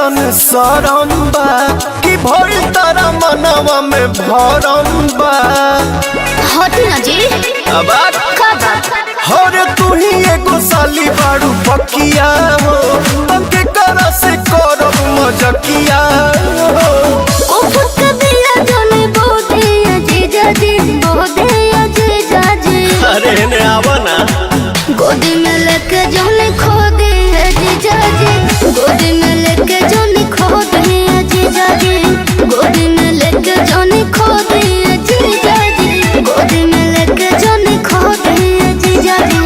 संसारम बा कि भइल तारा मनवा में भरम बा। हटी ना जी अब का बात हरे तू ही एगो साली बाड़ू पकिया हो तके करा से करब मजकिया हो। ओ फुक दिया जाने बोदे जीजा जी बोदे जीजा जी। अरे ने आवा ना गोदी में लेके जाने खो दे जीजा जी। गोदी में लेके जाने खो दे जीजा जी। गोदी में लेके जाने खो दे जीजा जी। गोदी में लेके जाने खो दे जीजा जी।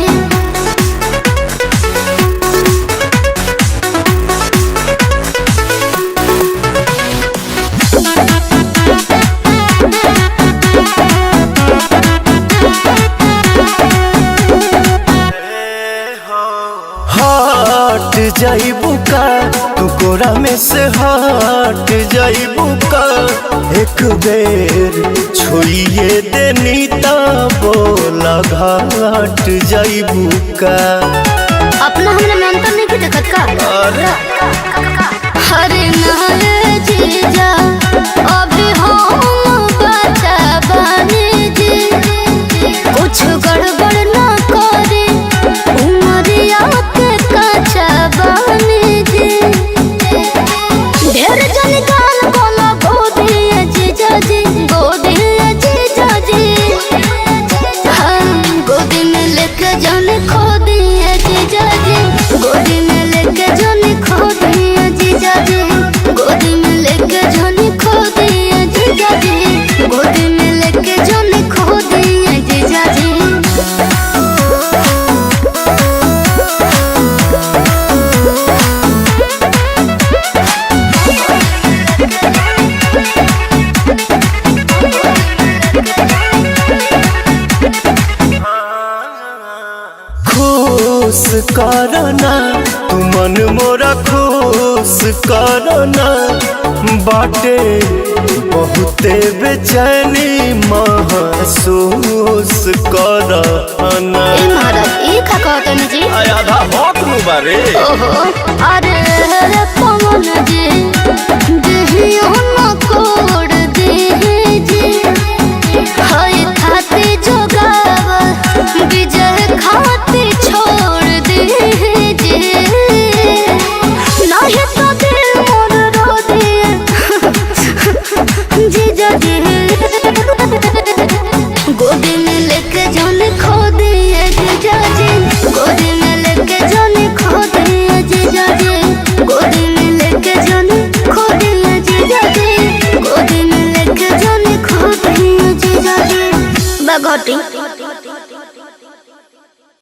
हट जाइबू का तू कोरा में से हट जाइबू का एक बेर छुइए देनी ता बोला घाट जाइबू का। अपना हमने में अंतर नहीं की देखत का। हरे नाले जीजा अभी हम बचा बने जी। कुछ गड़बड़ ना करे उमरिया के कच्चा बने जी। ढेर जन गाल कोला गोदी जीजा जी गोदी जीजा जी। हम गोदी में लेके जाने खो दिए जीजा जी। गोदी में लेके जाने खो दिए जीजा जी। गोदी में लेके जाने खो दिए जीजा जी। गोदी में लेके जाने खो दिए जीजा जी। खुश करना तू मन मोरा खुश करना बाटे बहुते बेचैनी महसूस करना। ए महाराज ई का कहतनी जी। आधा भौक नु बारे ओहो अरे रे पवन जी देहियो न कोड़ दे जी। हाय खाते जोगाव विजय खाते छोड़ दे जी। नहीं तो दिल मोर रो दे जीजा जी। गोदी में लेके जाने खो दिए जीजा जी। गोदी में लेके जाने खो दिए जीजा जी। गोदी में लेके जाने खो दिए जीजा जी। गोदी में लेके जाने खो दिए जीजा जी। बगोटी